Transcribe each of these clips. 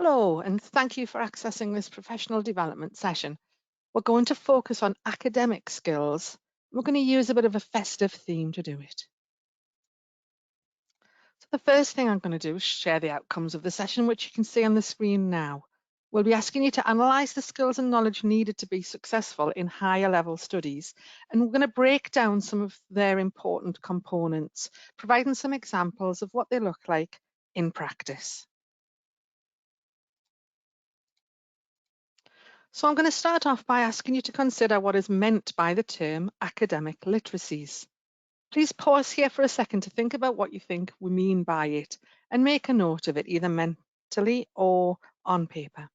Hello, and thank you for accessing this professional development session. We're going to focus on academic skills. We're going to use a bit of a festive theme to do it. So the first thing I'm going to do is share the outcomes of the session, which you can see on the screen now. We'll be asking you to analyse the skills and knowledge needed to be successful in higher level studies, and we're going to break down some of their important components, providing some examples of what they look like in practice. So I'm going to start off by asking you to consider what is meant by the term academic literacies. Please pause here for a second to think about what you think we mean by it and make a note of it either mentally or on paper.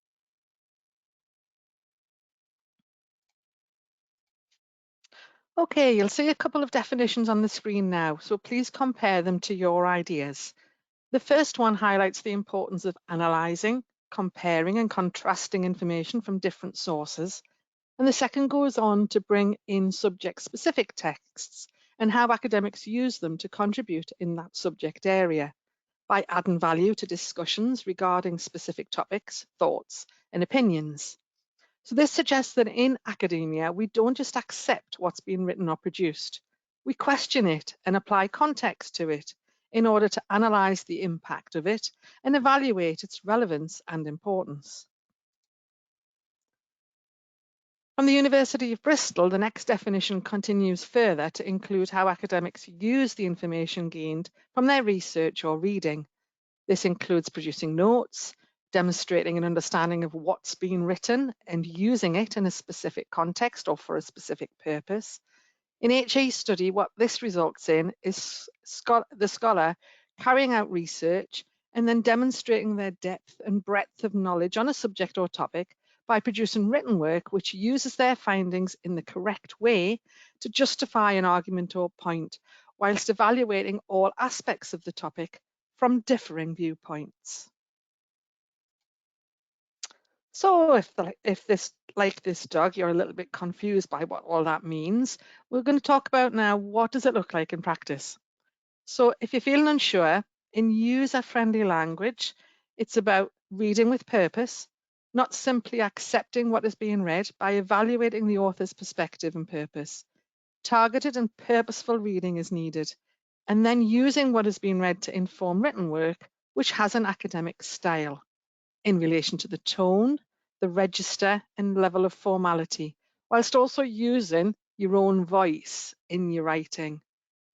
Okay, you'll see a couple of definitions on the screen now, so please compare them to your ideas. The first one highlights the importance of analysing, comparing and contrasting information from different sources. And the second goes on to bring in subject-specific texts and how academics use them to contribute in that subject area by adding value to discussions regarding specific topics, thoughts, and opinions. So this suggests that in academia, we don't just accept what's being written or produced. We question it and apply context to it in order to analyse the impact of it and evaluate its relevance and importance. From the University of Bristol, the next definition continues further to include how academics use the information gained from their research or reading. This includes producing notes, demonstrating an understanding of what's being written and using it in a specific context or for a specific purpose. In HE study, what this results in is the scholar carrying out research and then demonstrating their depth and breadth of knowledge on a subject or topic by producing written work which uses their findings in the correct way to justify an argument or point, whilst evaluating all aspects of the topic from differing viewpoints. So if this, like this dog, you're a little bit confused by what all that means, we're going to talk about now, what does it look like in practice? So if you're feeling unsure, in user-friendly language, it's about reading with purpose, not simply accepting what is being read by evaluating the author's perspective and purpose. Targeted and purposeful reading is needed, and then using what is being read to inform written work, which has an academic style in relation to the tone, the register and level of formality, whilst also using your own voice in your writing.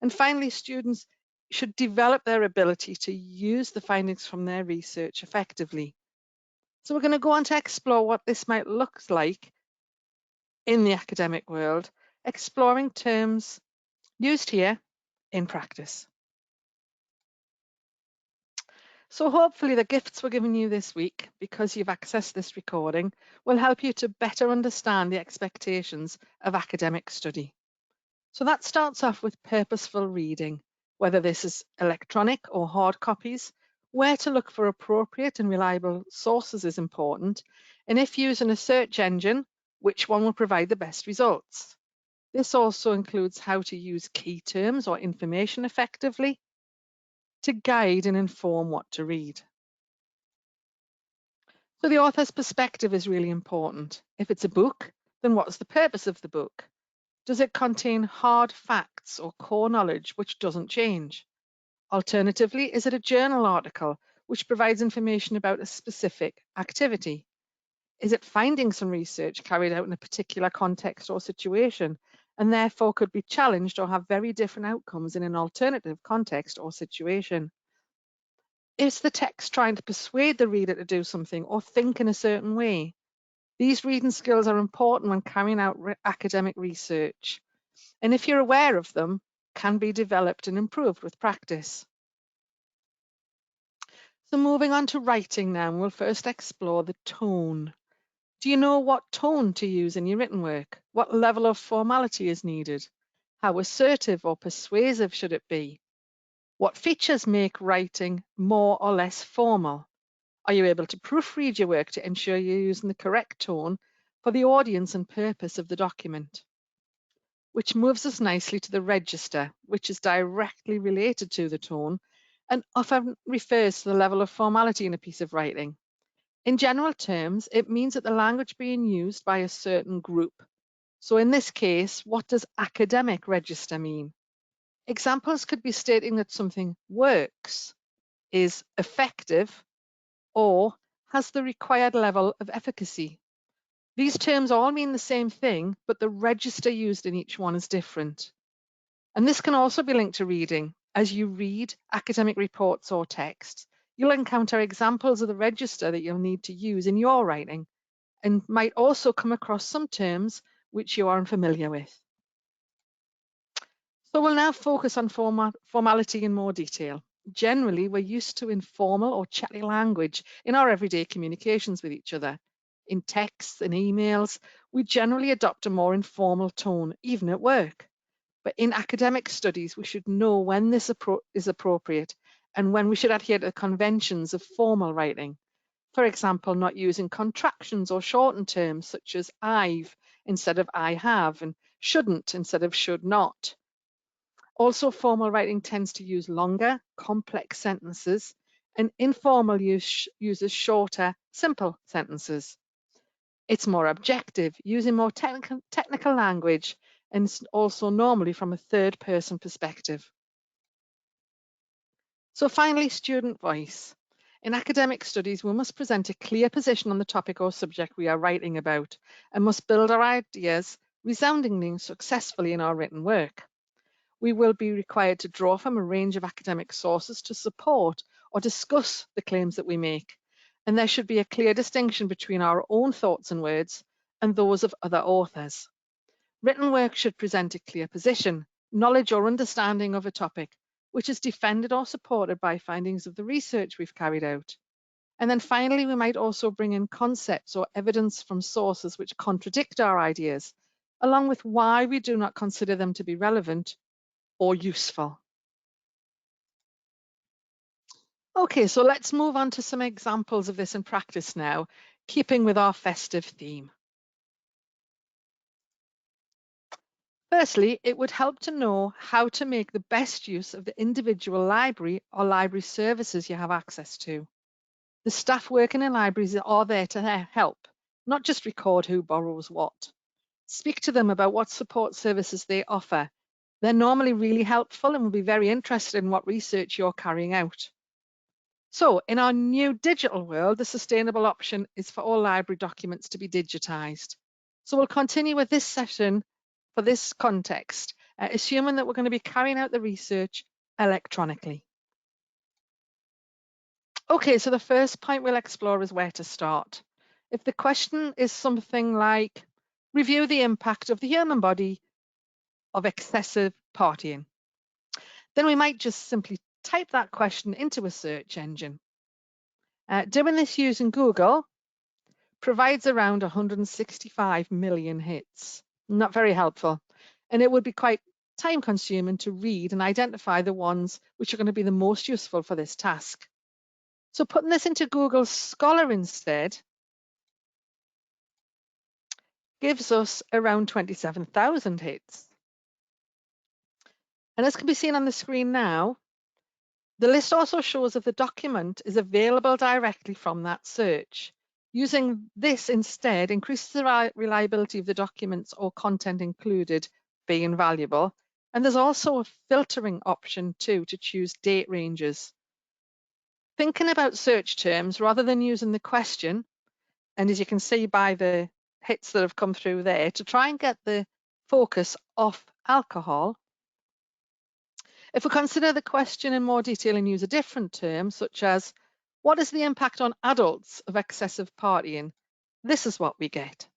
And finally, students should develop their ability to use the findings from their research effectively. So we're going to go on to explore what this might look like in the academic world, exploring terms used here in practice. So hopefully the gifts we're giving you this week, because you've accessed this recording, will help you to better understand the expectations of academic study. So that starts off with purposeful reading, whether this is electronic or hard copies. Where to look for appropriate and reliable sources is important, and if using a search engine, which one will provide the best results. This also includes how to use key terms or information effectively to guide and inform what to read. So the author's perspective is really important. If it's a book, then what's the purpose of the book? Does it contain hard facts or core knowledge which doesn't change? Alternatively, is it a journal article which provides information about a specific activity? Is it findings from research carried out in a particular context or situation, and therefore could be challenged or have very different outcomes in an alternative context or situation? Is the text trying to persuade the reader to do something or think in a certain way? These reading skills are important when carrying out academic research, and if you're aware of them, can be developed and improved with practice. So moving on to writing now, we'll first explore the tone. Do you know what tone to use in your written work? What level of formality is needed? How assertive or persuasive should it be? What features make writing more or less formal? Are you able to proofread your work to ensure you're using the correct tone for the audience and purpose of the document? Which moves us nicely to the register, which is directly related to the tone and often refers to the level of formality in a piece of writing. In general terms, it means that the language being used by a certain group. So in this case, what does academic register mean? Examples could be stating that something works, is effective, or has the required level of efficacy. These terms all mean the same thing, but the register used in each one is different. And this can also be linked to reading. As you read academic reports or texts, you'll encounter examples of the register that you'll need to use in your writing, and might also come across some terms which you aren't familiar with. So we'll now focus on formality in more detail. Generally, we're used to informal or chatty language in our everyday communications with each other. In texts and emails, we generally adopt a more informal tone, even at work. But in academic studies, we should know when this is appropriate and when we should adhere to the conventions of formal writing. For example, not using contractions or shortened terms such as I've instead of I have, and shouldn't instead of should not. Also, formal writing tends to use longer, complex sentences, and informal use uses shorter, simple sentences. It's more objective, using more technical language, and also normally from a third person perspective. So finally, student voice. In academic studies, we must present a clear position on the topic or subject we are writing about, and must build our ideas resoundingly and successfully in our written work. We will be required to draw from a range of academic sources to support or discuss the claims that we make, and there should be a clear distinction between our own thoughts and words and those of other authors. Written work should present a clear position, knowledge or understanding of a topic, which is defended or supported by findings of the research we've carried out. And then finally, we might also bring in concepts or evidence from sources which contradict our ideas, along with why we do not consider them to be relevant or useful. Okay, so let's move on to some examples of this in practice now, keeping with our festive theme. Firstly, it would help to know how to make the best use of the individual library or library services you have access to. The staff working in libraries are there to help, not just record who borrows what. Speak to them about what support services they offer. They're normally really helpful and will be very interested in what research you're carrying out. So in our new digital world, the sustainable option is for all library documents to be digitized. So we'll continue with this session for this context, assuming that we're going to be carrying out the research electronically. Okay, so the first point we'll explore is where to start. If the question is something like, review the impact of the human body of excessive partying, then we might just simply type that question into a search engine. Doing this using Google provides around 165 million hits. Not very helpful. And it would be quite time consuming to read and identify the ones which are going to be the most useful for this task. So putting this into Google Scholar instead gives us around 27,000 hits. And as can be seen on the screen now, the list also shows if the document is available directly from that search. Using this instead increases the reliability of the documents or content included being valuable. And there's also a filtering option too to choose date ranges. Thinking about search terms rather than using the question, and as you can see by the hits that have come through there, to try and get the focus off alcohol. If we consider the question in more detail and use a different term, such as, what is the impact on adults of excessive partying? This is what we get.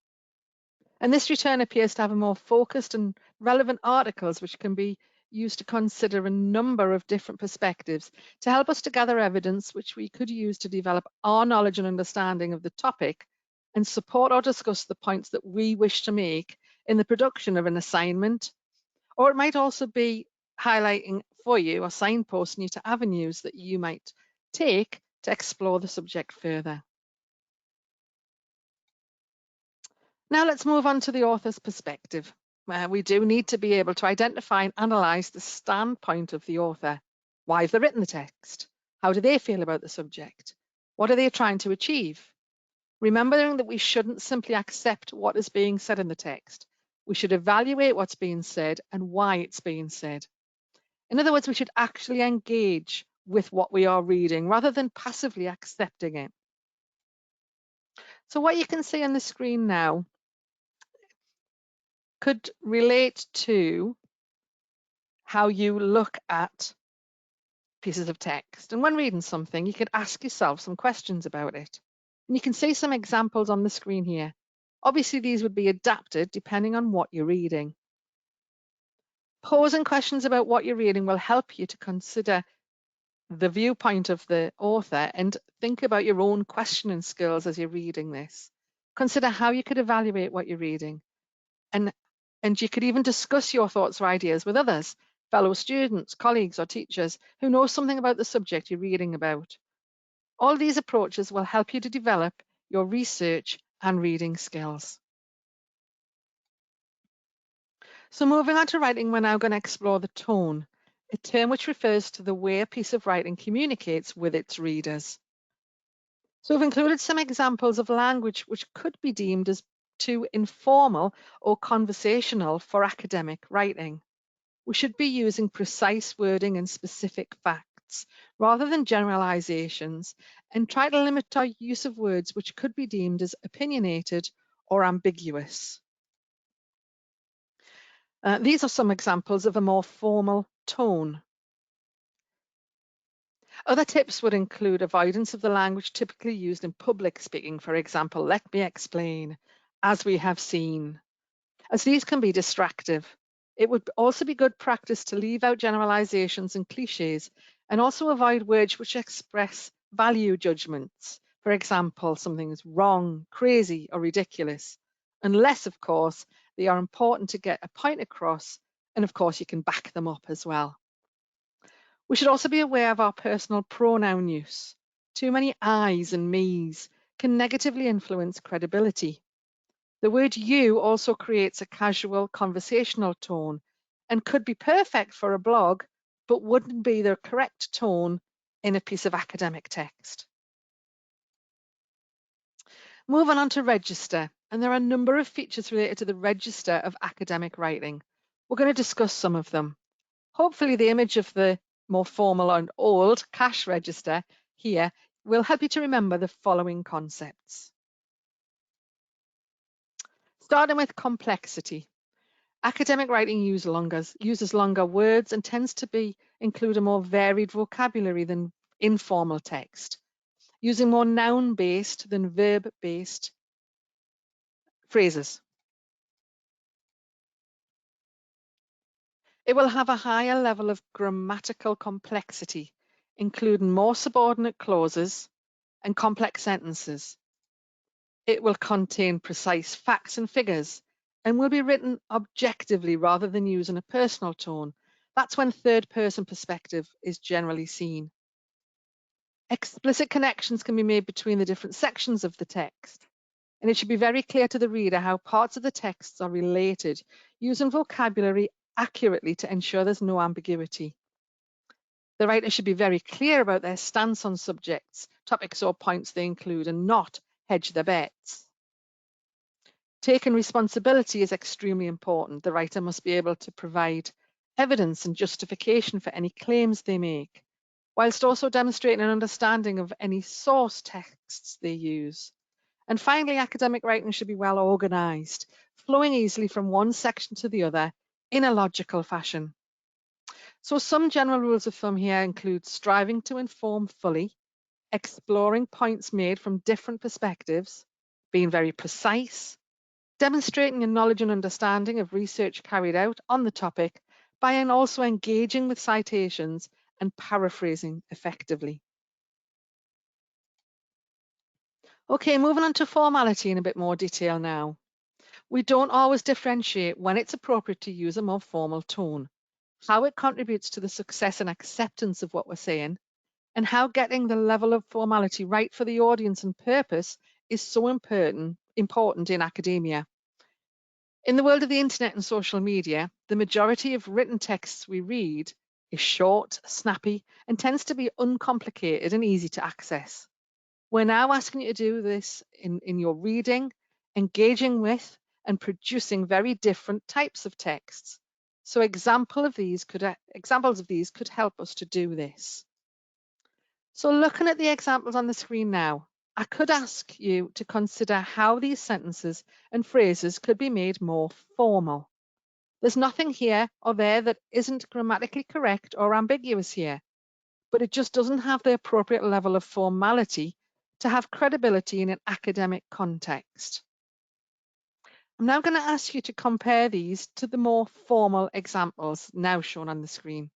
And this return appears to have a more focused and relevant articles, which can be used to consider a number of different perspectives to help us to gather evidence which we could use to develop our knowledge and understanding of the topic and support or discuss the points that we wish to make in the production of an assignment. Or it might also be highlighting for you or signposting you to avenues that you might take to explore the subject further. Now let's move on to the author's perspective. We do need to be able to identify and analyse the standpoint of the author. Why have they written the text? How do they feel about the subject? What are they trying to achieve? remembering that we shouldn't simply accept what is being said in the text. We should evaluate what's being said and why it's being said. In other words, we should actually engage with what we are reading rather than passively accepting it. So what you can see on the screen now could relate to how you look at pieces of text. And when reading something, you could ask yourself some questions about it. And you can see some examples on the screen here. Obviously, these would be adapted depending on what you're reading. Posing questions about what you're reading will help you to consider the viewpoint of the author and think about your own questioning skills as you're reading this. Consider how you could evaluate what you're reading. And you could even discuss your thoughts or ideas with others, fellow students, colleagues, or teachers who know something about the subject you're reading about. All these approaches will help you to develop your research and reading skills. So moving on to writing, we're now going to explore the tone, a term which refers to the way a piece of writing communicates with its readers. So we've included some examples of language which could be deemed as too informal or conversational for academic writing. We should be using precise wording and specific facts rather than generalizations, and try to limit our use of words which could be deemed as opinionated or ambiguous. These are some examples of a more formal tone. Other tips would include avoidance of the language typically used in public speaking. For example, let me explain, as we have seen, as these can be distractive. It would also be good practice to leave out generalizations and cliches, and also avoid words which express value judgments. For example, something is wrong, crazy, or ridiculous, unless, of course, they are important to get a point across, and of course, you can back them up as well. We should also be aware of our personal pronoun use. Too many I's and me's can negatively influence credibility. The word you also creates a casual conversational tone and could be perfect for a blog, but wouldn't be the correct tone in a piece of academic text. Moving on to register, and there are a number of features related to the register of academic writing. We're going to discuss some of them. Hopefully the image of the more formal and old cash register here will help you to remember the following concepts. Starting with complexity. Academic writing uses longer words and tends to include a more varied vocabulary than informal text, using more noun-based than verb-based phrases. It will have a higher level of grammatical complexity, including more subordinate clauses and complex sentences. It will contain precise facts and figures and will be written objectively rather than using a personal tone. That's when third-person perspective is generally seen. Explicit connections can be made between the different sections of the text, and it should be very clear to the reader how parts of the texts are related, using vocabulary accurately to ensure there's no ambiguity. The writer should be very clear about their stance on subjects, topics, or points they include, and not hedge their bets. Taking responsibility is extremely important. The writer must be able to provide evidence and justification for any claims they make, whilst also demonstrating an understanding of any source texts they use. And finally, academic writing should be well organised, flowing easily from one section to the other in a logical fashion. So some general rules of thumb here include striving to inform fully, exploring points made from different perspectives, being very precise, demonstrating a knowledge and understanding of research carried out on the topic by also engaging with citations and paraphrasing effectively. Okay, moving on to formality in a bit more detail now. We don't always differentiate when it's appropriate to use a more formal tone, how it contributes to the success and acceptance of what we're saying, and how getting the level of formality right for the audience and purpose is so important in academia. In the world of the internet and social media, the majority of written texts we read is short, snappy, and tends to be uncomplicated and easy to access. We're now asking you to do this in your reading, engaging with, and producing very different types of texts. So examples of these could help us to do this. So looking at the examples on the screen now, I could ask you to consider how these sentences and phrases could be made more formal. There's nothing here or there that isn't grammatically correct or ambiguous here, but it just doesn't have the appropriate level of formality to have credibility in an academic context. I'm now going to ask you to compare these to the more formal examples now shown on the screen.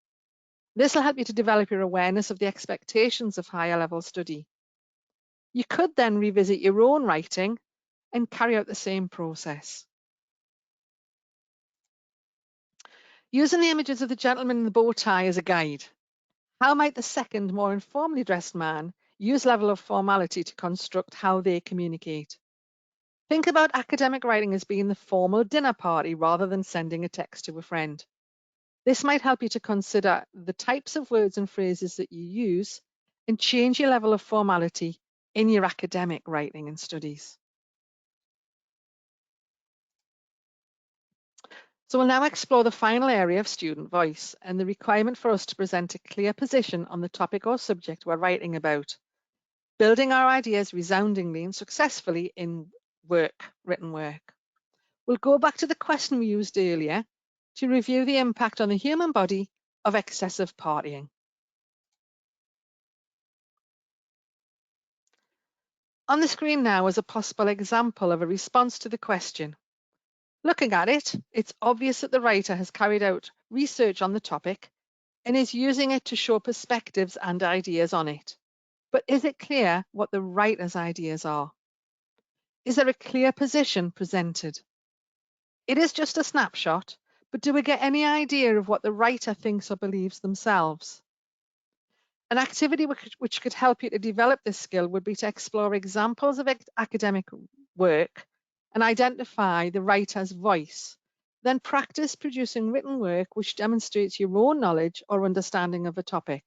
This will help you to develop your awareness of the expectations of higher level study. You could then revisit your own writing and carry out the same process. Using the images of the gentleman in the bow tie as a guide, how might the second, more informally dressed man use level of formality to construct how they communicate? Think about academic writing as being the formal dinner party rather than sending a text to a friend. This might help you to consider the types of words and phrases that you use and change your level of formality in your academic writing and studies. So we'll now explore the final area of student voice and the requirement for us to present a clear position on the topic or subject we're writing about, building our ideas resoundingly and successfully in written work. We'll go back to the question we used earlier to review the impact on the human body of excessive partying. On the screen now is a possible example of a response to the question. Looking at it, it's obvious that the writer has carried out research on the topic and is using it to show perspectives and ideas on it. But is it clear what the writer's ideas are? Is there a clear position presented? It is just a snapshot, but do we get any idea of what the writer thinks or believes themselves? An activity which could help you to develop this skill would be to explore examples of academic work and identify the writer's voice. Then practice producing written work which demonstrates your own knowledge or understanding of a topic,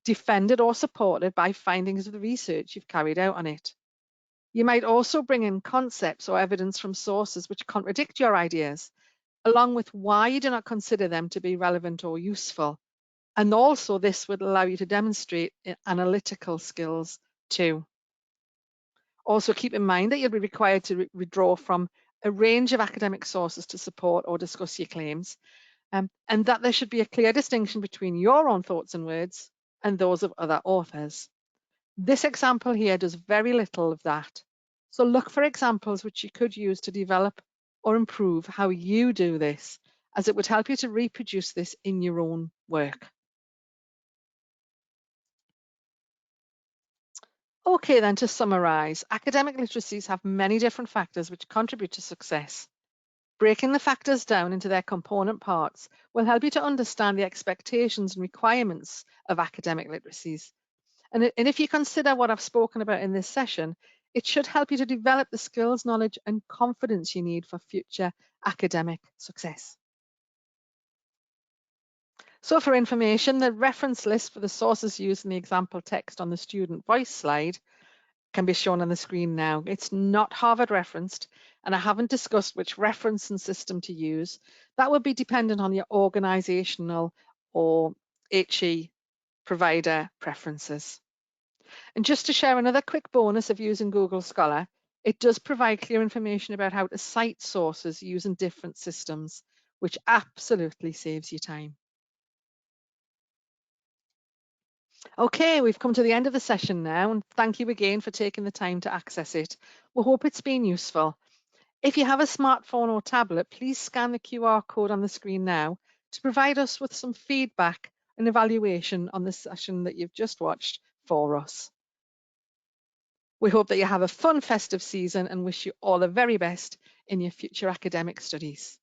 defended or supported by findings of the research you've carried out on it. You might also bring in concepts or evidence from sources which contradict your ideas, along with why you do not consider them to be relevant or useful. And also this would allow you to demonstrate analytical skills too. Also keep in mind that you'll be required to withdraw from a range of academic sources to support or discuss your claims, and that there should be a clear distinction between your own thoughts and words and those of other authors. This example here does very little of that. So look for examples which you could use to develop or improve how you do this, as it would help you to reproduce this in your own work. Okay, then to summarize, academic literacies have many different factors which contribute to success. Breaking the factors down into their component parts will help you to understand the expectations and requirements of academic literacies. And if you consider what I've spoken about in this session, it should help you to develop the skills, knowledge, and confidence you need for future academic success. So for information, the reference list for the sources used in the example text on the student voice slide can be shown on the screen now. It's not Harvard referenced, and I haven't discussed which referencing system to use. That would be dependent on your organizational or HE provider preferences. And just to share another quick bonus of using Google Scholar, it does provide clear information about how to cite sources using different systems, which absolutely saves you time. Okay, we've come to the end of the session now, and thank you again for taking the time to access it. We hope it's been useful. If you have a smartphone or tablet, please scan the QR code on the screen now to provide us with some feedback and evaluation on the session that you've just watched for us. We hope that you have a fun festive season and wish you all the very best in your future academic studies.